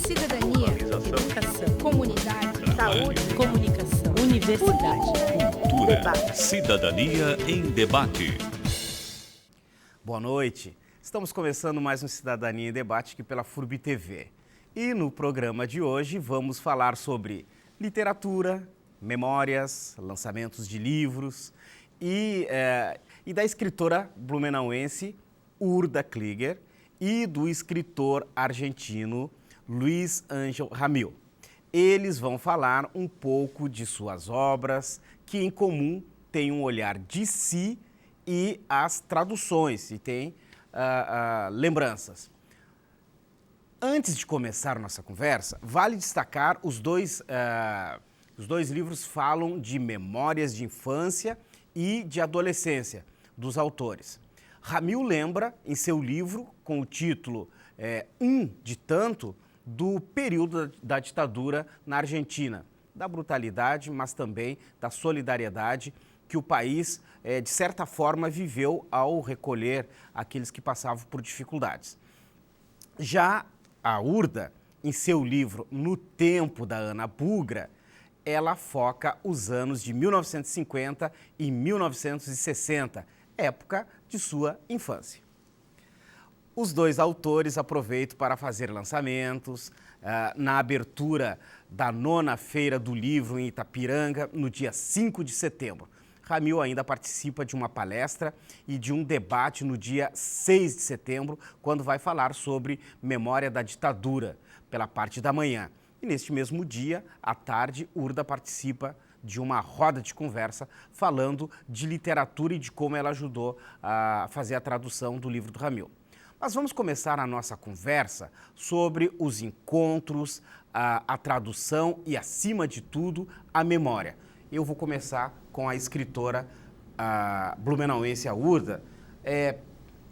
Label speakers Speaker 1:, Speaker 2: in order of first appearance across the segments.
Speaker 1: Cidadania,
Speaker 2: educação,
Speaker 1: comunidade,
Speaker 2: saúde, comunicação, universidade,
Speaker 3: cultura,
Speaker 2: debate.
Speaker 3: cidadania em debate.
Speaker 4: Boa noite. Estamos começando mais um Cidadania em Debate aqui pela FURB TV. E no programa de hoje vamos falar sobre literatura, memórias, lançamentos de livros e da escritora blumenauense Urda Klieger e do escritor argentino Luiz Ángel Ramil. Eles vão falar um pouco de suas obras, que em comum têm um olhar de si e as traduções, e tem lembranças. Antes de começar nossa conversa, vale destacar os dois livros falam de memórias de infância e de adolescência dos autores. Ramil lembra em seu livro, com o título Um de Tanto, do período da ditadura na Argentina, da brutalidade, mas também da solidariedade que o país, de certa forma, viveu ao recolher aqueles que passavam por dificuldades. Já a Urda, em seu livro No Tempo da Ana Bugra, ela foca os anos de 1950 e 1960, época de sua infância. Os dois autores aproveitam para fazer lançamentos. Na abertura da 9ª Feira do Livro em Itapiranga, no dia 5 de setembro. Ramil ainda participa de uma palestra e de um debate no dia 6 de setembro, quando vai falar sobre memória da ditadura, pela parte da manhã. E neste mesmo dia, à tarde, Urda participa de uma roda de conversa falando de literatura e de como ela ajudou a fazer a tradução do livro do Ramil. Mas vamos começar a nossa conversa sobre os encontros, a tradução e, acima de tudo, a memória. Eu vou começar com a escritora blumenauense, a Urda.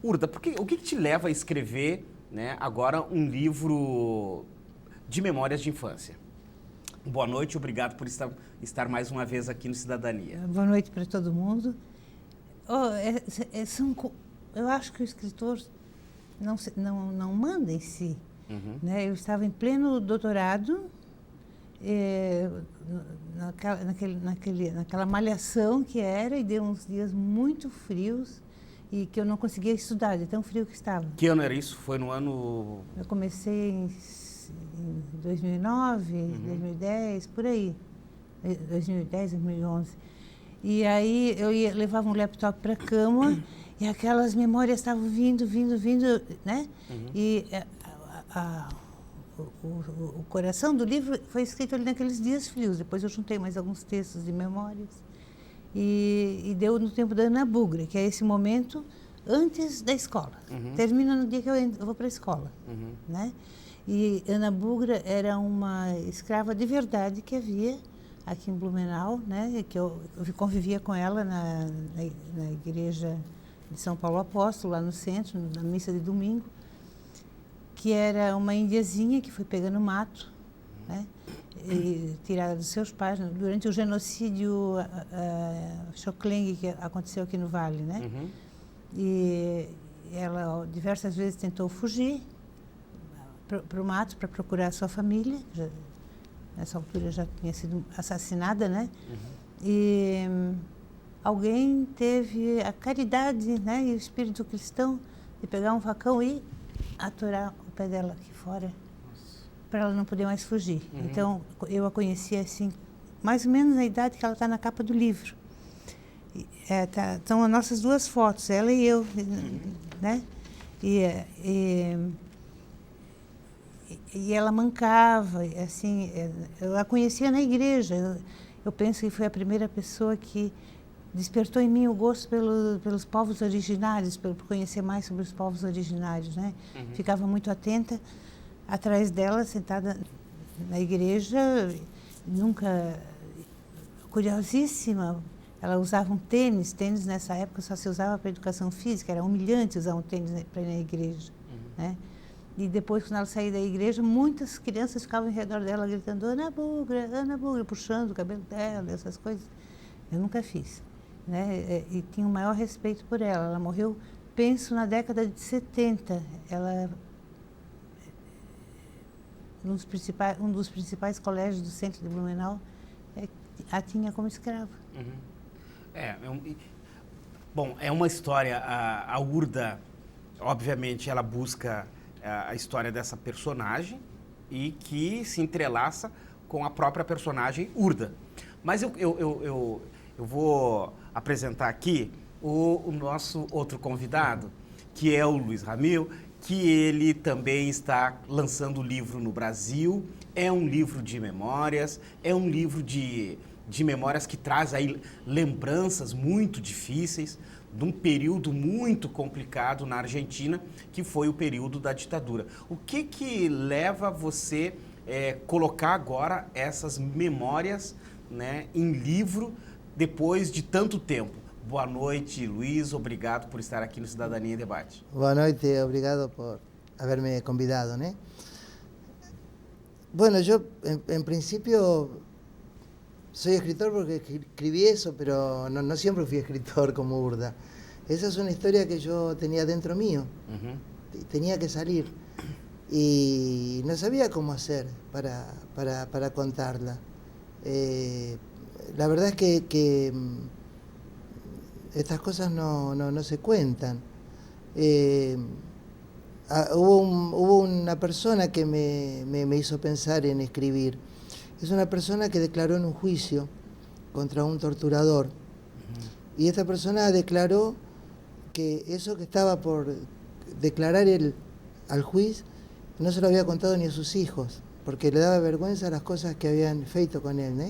Speaker 4: Urda, o que te leva a escrever, né, agora um livro de memórias de infância? Boa noite, obrigado por estar mais uma vez aqui no Cidadania.
Speaker 5: Boa noite para todo mundo. Eu acho que o escritor não manda em si.
Speaker 4: Uhum.
Speaker 5: Né? Eu estava em pleno doutorado, naquela malhação que era, e deu uns dias muito frios e que eu não conseguia estudar, de tão frio que estava.
Speaker 4: Que ano era isso? Foi no ano...
Speaker 5: Eu comecei em 2009, 2010, por aí. 2010, 2011. E aí eu levava um laptop para a cama e aquelas memórias estavam vindo, né?
Speaker 4: Uhum.
Speaker 5: E o coração do livro foi escrito ali naqueles dias frios. Depois eu juntei mais alguns textos de memórias e deu no tempo da Ana Bugra, que é esse momento antes da escola.
Speaker 4: Uhum.
Speaker 5: Termina no dia que eu vou para a escola,
Speaker 4: Uhum.
Speaker 5: né? E Ana Bugra era uma escrava de verdade que havia aqui em Blumenau, né? Que eu convivia com ela na igreja de São Paulo Apóstolo, lá no centro, na missa de domingo, que era uma indiazinha que foi pegando mato, né? E tirada dos seus pais durante o genocídio Xokleng, que aconteceu aqui no Vale, né?
Speaker 4: Uhum.
Speaker 5: E ela diversas vezes tentou fugir para o mato para procurar a sua família. Nessa altura já tinha sido assassinada, né?
Speaker 4: Uhum.
Speaker 5: E alguém teve a caridade, né, e o espírito cristão de pegar um facão e atorar o pé dela aqui fora, para ela não poder mais fugir.
Speaker 4: Uhum.
Speaker 5: Então, eu a conheci assim, mais ou menos na idade que ela está na capa do livro. Estão as nossas duas fotos, ela e eu, né? E ela mancava, assim, eu a conhecia na igreja. Eu penso que foi a primeira pessoa que despertou em mim o gosto pelos povos originários, por conhecer mais sobre os povos originários, né?
Speaker 4: Uhum.
Speaker 5: Ficava muito atenta atrás dela, sentada na igreja, nunca... Curiosíssima, ela usava um tênis nessa época só se usava para educação física, era humilhante usar um tênis para ir na igreja, né? E depois, quando ela saía da igreja, muitas crianças ficavam ao redor dela gritando Ana Bugra, puxando o cabelo dela, essas coisas. Eu nunca fiz, né? E tinha o maior respeito por ela. Ela morreu, penso, na década de 70. Ela um dos principais colégios do centro de Blumenau, a tinha como escrava.
Speaker 4: Bom, é uma história, a Urda, obviamente, ela busca a história dessa personagem e que se entrelaça com a própria personagem Urda. Mas eu vou apresentar aqui o nosso outro convidado, que é o Luiz Ramil, que ele também está lançando livro no Brasil. É um livro de memórias, é um livro de memórias que traz aí lembranças muito difíceis de um período muito complicado na Argentina, que foi o período da ditadura. O que leva você colocar agora essas memórias, né, em livro depois de tanto tempo? Boa noite, Luiz. Obrigado por estar aqui no Cidadania em Debate.
Speaker 1: Boa noite, obrigado por haberme convidado, ¿no? Bueno, yo en principio soy escritor porque escribí eso, pero no siempre fui escritor como Urda. Esa es una historia que yo tenía dentro mío, tenía que salir y no sabía cómo hacer para contarla. La verdad es que estas cosas no se cuentan. Hubo una persona que me hizo pensar en escribir. Es una persona que declaró en un juicio contra un torturador. Y esta persona declaró que eso que estaba por declarar él al juez no se lo había contado ni a sus hijos, porque le daba vergüenza las cosas que habían feito con él, ¿no?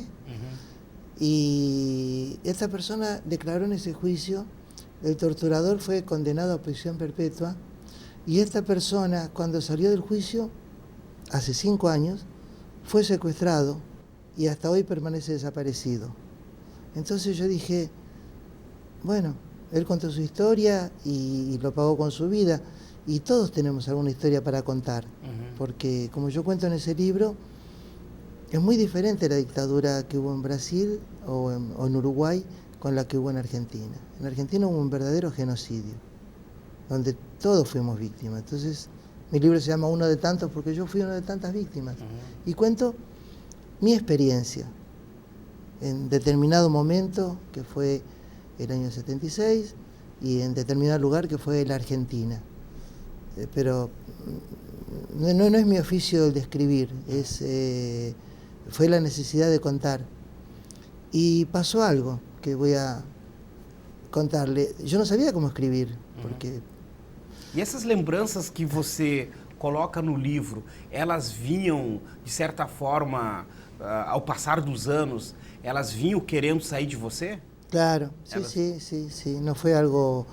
Speaker 1: Y esta persona declaró en ese juicio, el torturador fue condenado a prisión perpetua, y esta persona, cuando salió del juicio, hace 5 años, fue secuestrado y hasta hoy permanece desaparecido. Entonces yo dije, bueno, él contó su historia y lo pagó con su vida, y todos tenemos alguna historia para contar, porque como yo cuento en ese libro, es muy diferente la dictadura que hubo en Brasil o en Uruguay con la que hubo en Argentina. En Argentina hubo un verdadero genocidio, donde todos fuimos víctimas. Entonces, mi libro se llama Uno de Tantos porque yo fui una de tantas víctimas. Y cuento mi experiencia en determinado momento, que fue el año 76, y en determinado lugar, que fue la Argentina. Pero no es mi oficio el de escribir, fue la necesidad de contar. Y pasó algo que voy a contarle. Yo no sabía cómo escribir, porque...
Speaker 4: E essas lembranças que você coloca no livro, elas vinham, de certa forma, ao passar dos anos, elas vinham querendo sair de você?
Speaker 1: Claro, sí. No fue algo...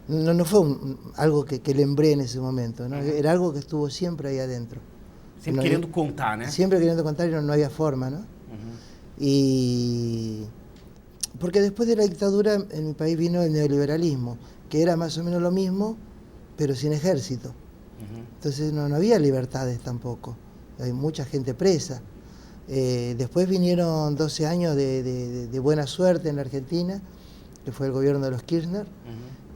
Speaker 1: no fue algo que lembré en ese momento, ¿no? Era algo que estuvo siempre ahí adentro.
Speaker 4: Sempre querendo contar, né?
Speaker 1: Siempre queriendo contar y no había forma, ¿no? Y... Porque después de la dictadura en mi país vino el neoliberalismo, que era más o menos lo mismo, pero sin ejército. Entonces no había libertades tampoco, hay mucha gente presa. Después vinieron 12 años de buena suerte en la Argentina, que fue el gobierno de los Kirchner,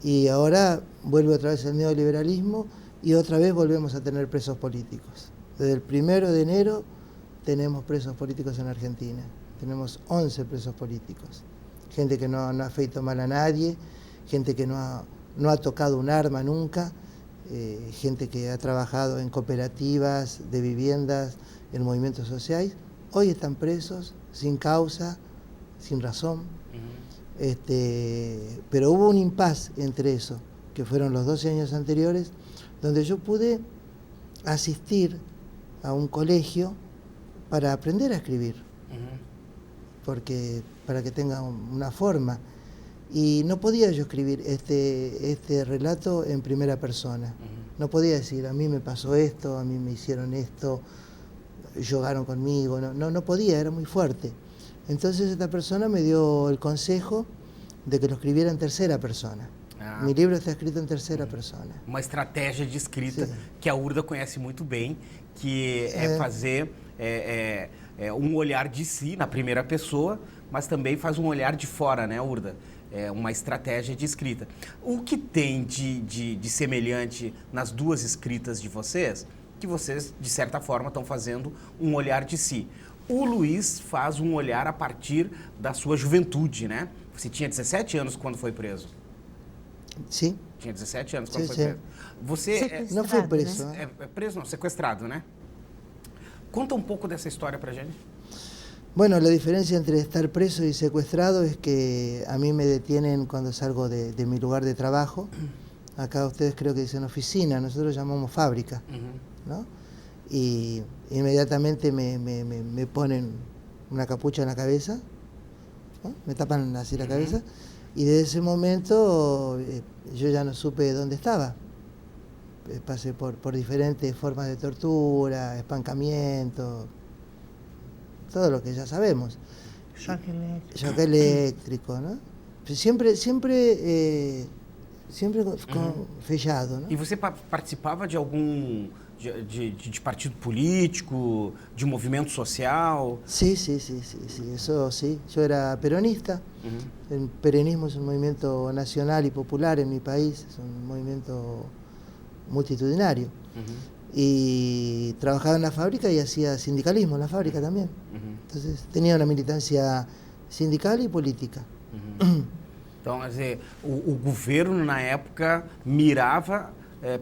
Speaker 1: y ahora vuelve otra vez el neoliberalismo y otra vez volvemos a tener presos políticos. Desde el 1 de enero tenemos presos políticos en Argentina, tenemos 11 presos políticos. Gente que no ha feito mal a nadie, gente que no ha tocado un arma nunca, gente que ha trabajado en cooperativas de viviendas, en movimientos sociales. Hoy están presos, sin causa, sin razón. Pero hubo un impasse entre eso, que fueron los 12 años anteriores, donde yo pude asistir a un colegio para aprender a escribir, porque para que tenga una forma. Y no podía yo escribir este relato en primera persona. No podía decir, a mí me pasó esto, a mí me hicieron esto, jugaron conmigo. No podía, era muy fuerte. Entonces esta persona me dio el consejo de que lo escribiera en tercera persona. Mi livro está escrito em terceira persona.
Speaker 4: Uma estratégia de escrita que a Urda conhece muito bem, que é fazer um olhar de si na primeira pessoa, mas também faz um olhar de fora, né, Urda? É uma estratégia de escrita. O que tem de semelhante nas duas escritas de vocês que vocês, de certa forma, estão fazendo um olhar de si. O Luiz faz um olhar a partir da sua juventude, né? Você tinha 17 anos quando foi preso.
Speaker 1: Sí.
Speaker 4: Tinha 17 anos quando
Speaker 1: Sim,
Speaker 4: foi
Speaker 1: sim.
Speaker 4: preso. Você
Speaker 1: No fue
Speaker 5: Sequestrado,
Speaker 1: preso.
Speaker 5: né?
Speaker 4: é preso, não, sequestrado, né? Conta um pouco dessa história pra gente.
Speaker 1: Bueno, la diferencia entre estar preso y secuestrado es que a mí me detienen cuando salgo de mi lugar de trabajo. Acá ustedes creo que dicen oficina, nosotros llamamos fábrica, ¿no? Y inmediatamente me ponen una capucha en la cabeza, ¿no? Me tapan así la cabeza, y desde ese momento yo ya no supe dónde estaba. Pasé por diferentes formas de tortura, espancamiento, todo lo que ya sabemos.
Speaker 5: Choque elétrico.
Speaker 1: Choque eléctrico, ¿no? Siempre fechado, ¿no?
Speaker 4: E você participava de algum de partido político, de movimento social?
Speaker 1: Sí, eso sí. Yo era peronista. El peronismo es un movimiento nacional y popular en mi país, es un movimiento multitudinario. Y trabajaba en la fábrica y hacía sindicalismo en la fábrica también. Entonces tenía una militancia sindical y política.
Speaker 4: Então, quer dizer, o governo, na época, mirava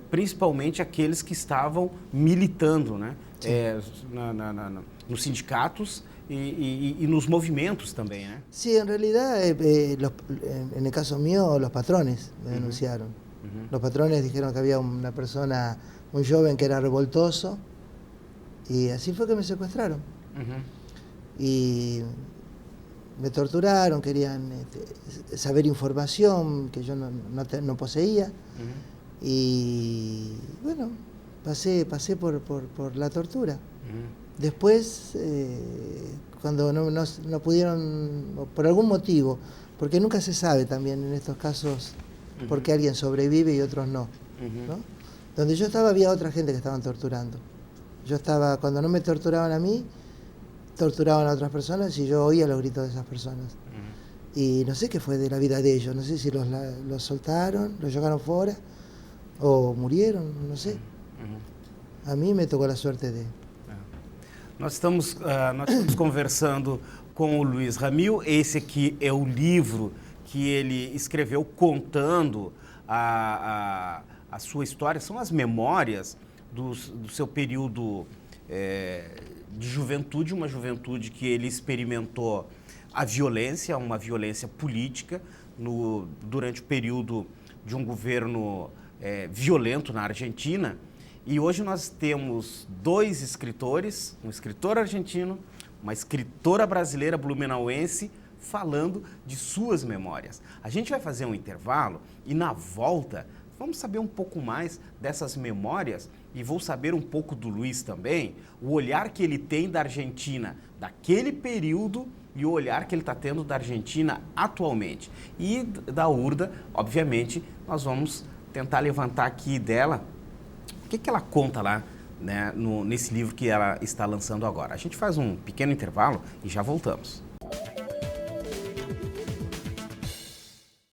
Speaker 4: principalmente aqueles que estavam militando, né? Nos sindicatos y nos movimentos también, ¿eh?
Speaker 1: Sí, en realidad, en el caso mío, los patrones me denunciaron. Los patrones dijeron que había una persona, un joven que era revoltoso, y así fue que me secuestraron. Y me torturaron, querían saber información que yo no poseía. Y bueno, pasé por la tortura. Después, cuando no pudieron, por algún motivo, porque nunca se sabe también en estos casos por qué alguien sobrevive y otros no, ¿no? Donde yo estaba había otra gente que estaban torturando. Yo estaba, cuando no me torturaban a mí, torturaban a otras personas y yo oía los gritos de esas personas. Y no sé qué fue de la vida de ellos, no sé si los soltaron, los llevaron fuera o murieron, no sé. A mim me tocou a sorte de...
Speaker 4: Nós estamos conversando com o Luiz Ramil. Esse aqui é o livro que ele escreveu contando a sua história. São as memórias do seu período de juventude, uma juventude que ele experimentou a violência, uma violência política durante o período de um governo violento na Argentina. E hoje nós temos dois escritores, um escritor argentino, uma escritora brasileira blumenauense, falando de suas memórias. A gente vai fazer um intervalo e na volta vamos saber um pouco mais dessas memórias e vou saber um pouco do Luiz também, o olhar que ele tem da Argentina daquele período e o olhar que ele está tendo da Argentina atualmente. E da Urda, obviamente, nós vamos tentar levantar aqui dela o que ela conta lá, né, nesse livro que ela está lançando agora. A gente faz um pequeno intervalo e já voltamos.